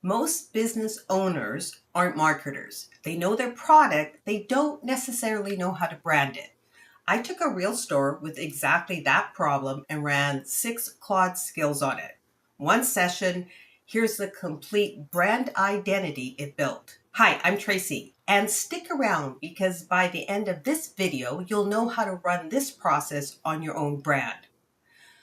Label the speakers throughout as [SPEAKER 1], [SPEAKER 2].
[SPEAKER 1] Most business owners aren't marketers. They know their product, they don't necessarily know how to brand it. I took a real store with exactly that problem and ran 6 Claude skills on it. One session, here's the complete brand identity it built. Hi, I'm Tracy, and stick around because by the end of this video, you'll know how to run this process on your own brand.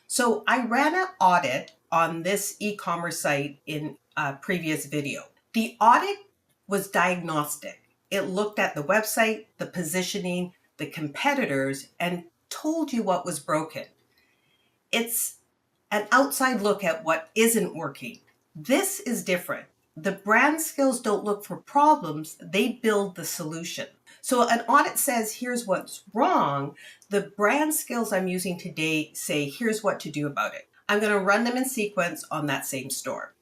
[SPEAKER 1] So I ran an audit on this e-commerce site in a previous video. The audit was diagnostic. It looked at the website, the positioning, the competitors, and told you what was broken. It's an outside look at what isn't working. This is different. The brand skills don't look for problems, they build the solution. So an audit says, here's what's wrong. The brand skills I'm using today say, here's what to do about it. I'm going to run them in sequence on that same store.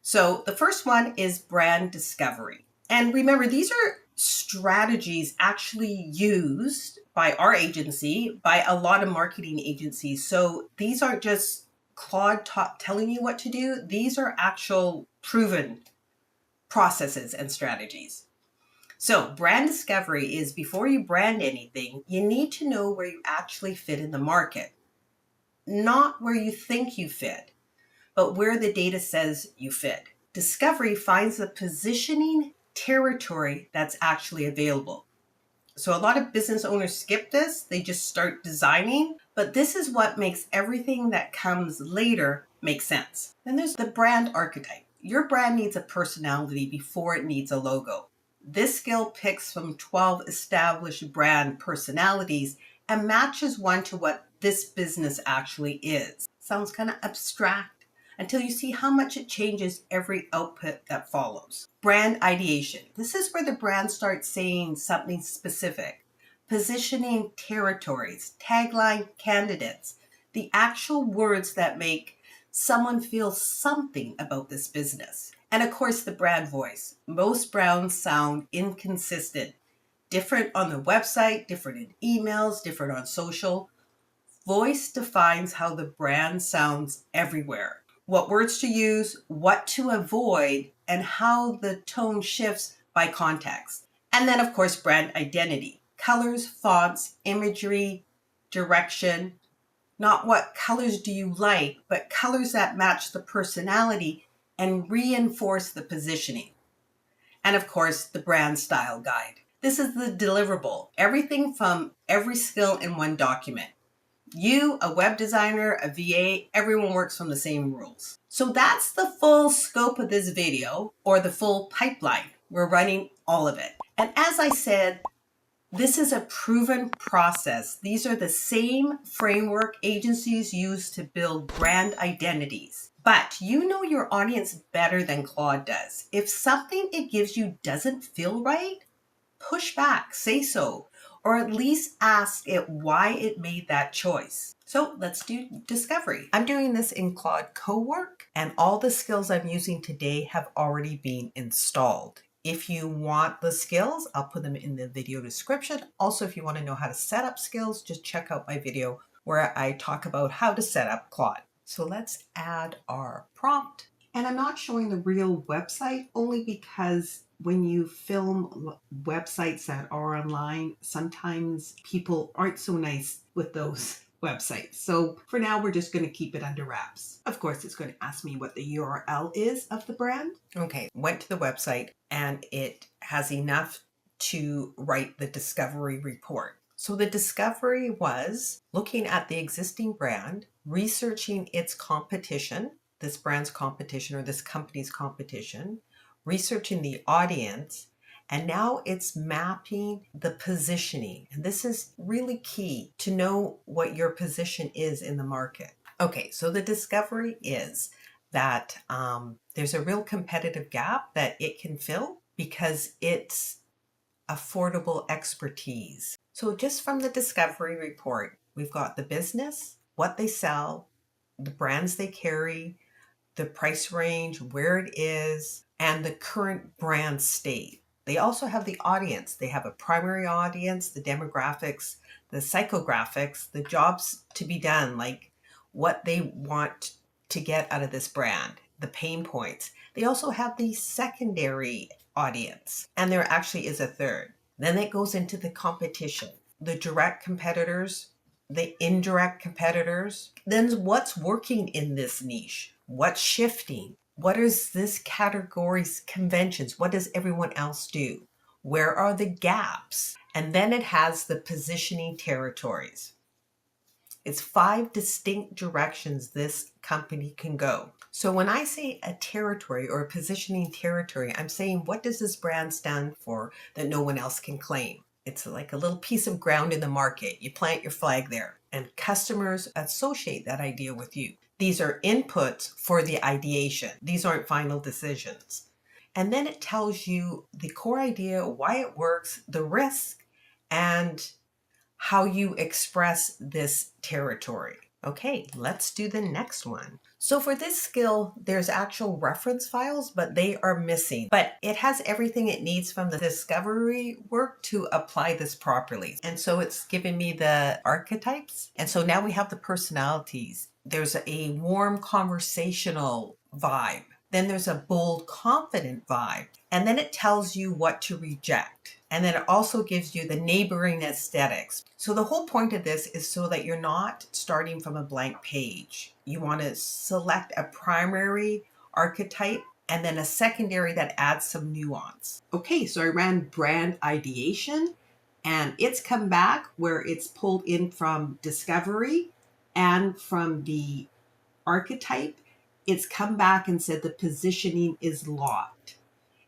[SPEAKER 1] So the first one is brand discovery. And remember, these are strategies actually used by our agency, by a lot of marketing agencies. So these aren't just Claude telling you what to do. These are actual proven processes and strategies. So brand discovery is before you brand anything, you need to know where you actually fit in the market. Not where you think you fit, but where the data says you fit. Discovery finds the positioning territory that's actually available. So a lot of business owners skip this. They just start designing, but this is what makes everything that comes later make sense. Then there's the brand archetype. Your brand needs a personality before it needs a logo. This skill picks from 12 established brand personalities and matches one to what this business actually is. Sounds kind of abstract until you see how much it changes every output that follows. Brand ideation. This is where the brand starts saying something specific. Positioning territories, tagline candidates, the actual words that make someone feel something about this business. And of course, the brand voice. Most brands sound inconsistent, different on the website, different in emails, different on social. Voice defines how the brand sounds everywhere. What words to use, what to avoid, and how the tone shifts by context. And then, of course, brand identity. Colors, fonts, imagery, direction. Not what colors do you like, but colors that match the personality and reinforce the positioning. And of course, the brand style guide. This is the deliverable. Everything from every skill in one document. You, a web designer, a VA, everyone works from the same rules. So that's the full scope of this video, or the full pipeline. We're running all of it. And as I said, this is a proven process. These are the same framework agencies use to build brand identities. But you know your audience better than Claude does. If something it gives you doesn't feel right, push back, say so, or at least ask it why it made that choice. So let's do discovery. I'm doing this in Claude Cowork, and all the skills I'm using today have already been installed. If you want the skills, I'll put them in the video description. Also, if you want to know how to set up skills, just check out my video where I talk about how to set up Claude. So let's add our prompt. And I'm not showing the real website only because when you film websites that are online, sometimes people aren't so nice with those websites. So for now, we're just going to keep it under wraps. Of course, it's going to ask me what the URL is of the brand. Okay, went to the website and it has enough to write the discovery report. So the discovery was looking at the existing brand, researching its competition, this brand's competition or this company's competition, researching the audience, and now it's mapping the positioning. And this is really key to know what your position is in the market. Okay, so the discovery is that there's a real competitive gap that it can fill because it's affordable expertise. So just from the discovery report, we've got the business, what they sell, the brands they carry, the price range, where it is, and the current brand state. They also have the audience. They have a primary audience, the demographics, the psychographics, the jobs to be done, like what they want to get out of this brand. the pain points. They also have the secondary audience, and there actually is a third. Then it goes into the competition, the direct competitors, the indirect competitors. Then what's working in this niche? What's shifting? What is this category's conventions? What does everyone else do? Where are the gaps? And then it has the positioning territories. It's 5 distinct directions this company can go. So when I say a territory or a positioning territory, I'm saying, what does this brand stand for that no one else can claim? It's like a little piece of ground in the market. You plant your flag there, and customers associate that idea with you. These are inputs for the ideation. These aren't final decisions. And then it tells you the core idea, why it works, the risk, and how you express this territory. Okay, let's do the next one. So for this skill, there's actual reference files, but they are missing. But it has everything it needs from the discovery work to apply this properly. And so it's given me the archetypes. And so now we have the personalities. There's a warm conversational vibe. Then there's a bold, confident vibe. And then it tells you what to reject. And then it also gives you the neighboring aesthetics. So the whole point of this is so that you're not starting from a blank page. You want to select a primary archetype and then a secondary that adds some nuance. Okay, so I ran brand ideation, and it's come back where it's pulled in from discovery and from the archetype. It's come back and said the positioning is locked.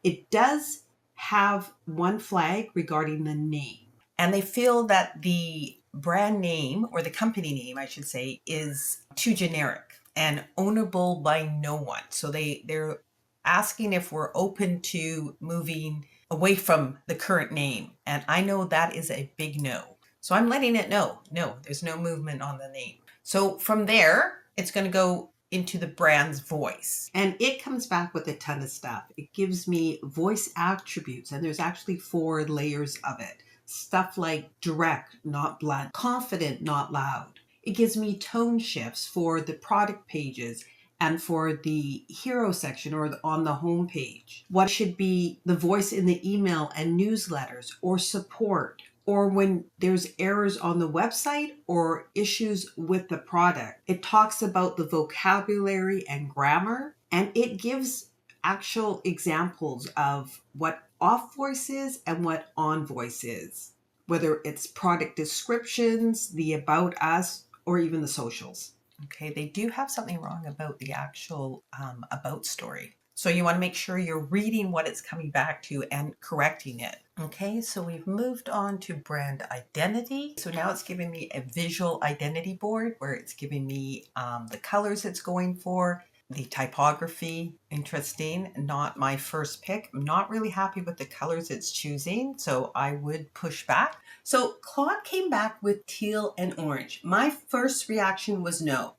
[SPEAKER 1] It does have one flag regarding the name. And they feel that the brand name, or the company name, I should say, is too generic and ownable by no one. So they're asking if we're open to moving away from the current name. And I know that is a big no. So I'm letting it know, no, there's no movement on the name. So from there, it's going to go into the brand's voice. And it comes back with a ton of stuff. It gives me voice attributes, and there's actually 4 layers of it. Stuff like direct, not blunt, confident, not loud. It gives me tone shifts for the product pages and for the hero section or on the home page. What should be the voice in the email and newsletters or support, or when there's errors on the website or issues with the product. It talks about the vocabulary and grammar, and it gives actual examples of what off voice is and what on voice is, whether it's product descriptions, the about us, or even the socials. Okay, they do have something wrong about the actual about story. So you want to make sure you're reading what it's coming back to and correcting it. Okay, so we've moved on to brand identity. So now it's giving me a visual identity board where it's giving me the colors it's going for, the typography. Interesting, not my first pick. I'm not really happy with the colors it's choosing, so I would push back. So Claude came back with teal and orange. My first reaction was no.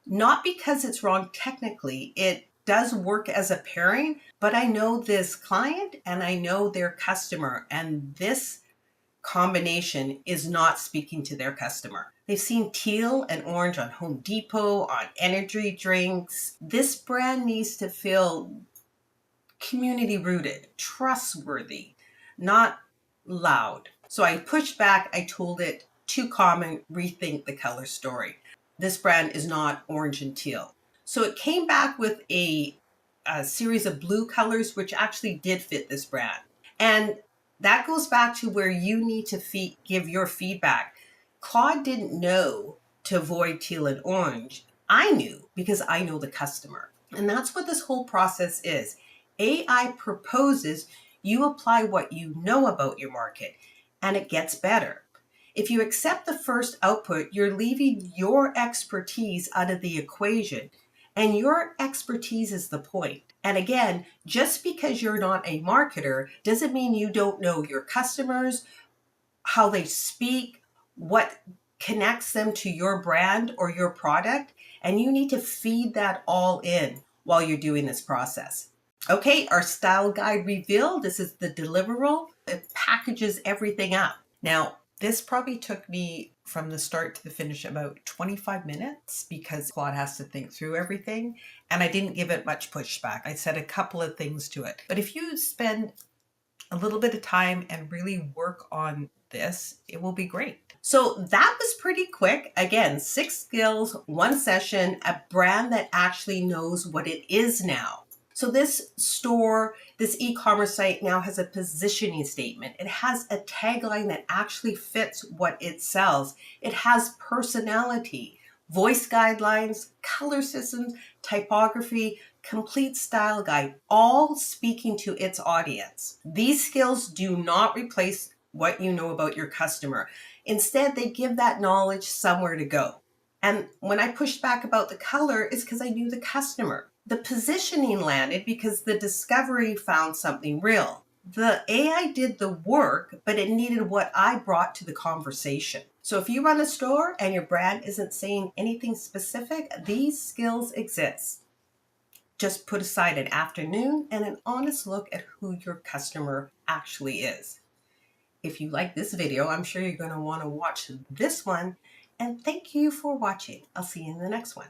[SPEAKER 1] Not because it's wrong technically. It does work as a pairing, but I know this client and I know their customer, and this combination is not speaking to their customer. They've seen teal and orange on Home Depot, on energy drinks. This brand needs to feel community rooted, trustworthy, not loud. So I pushed back. I told it too common, rethink the color story. This brand is not orange and teal. So it came back with a series of blue colors, which actually did fit this brand. And that goes back to where you need to give your feedback. Claude didn't know to avoid teal and orange. I knew because I know the customer. And that's what this whole process is. AI proposes, you apply what you know about your market, and it gets better. If you accept the first output, you're leaving your expertise out of the equation. And your expertise is the point. And again, just because you're not a marketer doesn't mean you don't know your customers, how they speak, what connects them to your brand or your product. And you need to feed that all in while you're doing this process. Okay, our style guide revealed. This is the deliverable. It packages everything up. Now, this probably took me from the start to the finish about 25 minutes because Claude has to think through everything. And I didn't give it much pushback. I said a couple of things to it. But if you spend a little bit of time and really work on this, it will be great. So that was pretty quick. Again, 6 skills, 1 session, a brand that actually knows what it is now. So this store, this e-commerce site now has a positioning statement. It has a tagline that actually fits what it sells. It has personality, voice guidelines, color systems, typography, complete style guide, all speaking to its audience. These skills do not replace what you know about your customer. Instead, they give that knowledge somewhere to go. And when I pushed back about the color, it's because I knew the customer. The positioning landed because the discovery found something real. The AI did the work, but it needed what I brought to the conversation. So if you run a store and your brand isn't saying anything specific, these skills exist. Just put aside an afternoon and an honest look at who your customer actually is. If you like this video, I'm sure you're going to want to watch this one. And thank you for watching. I'll see you in the next one.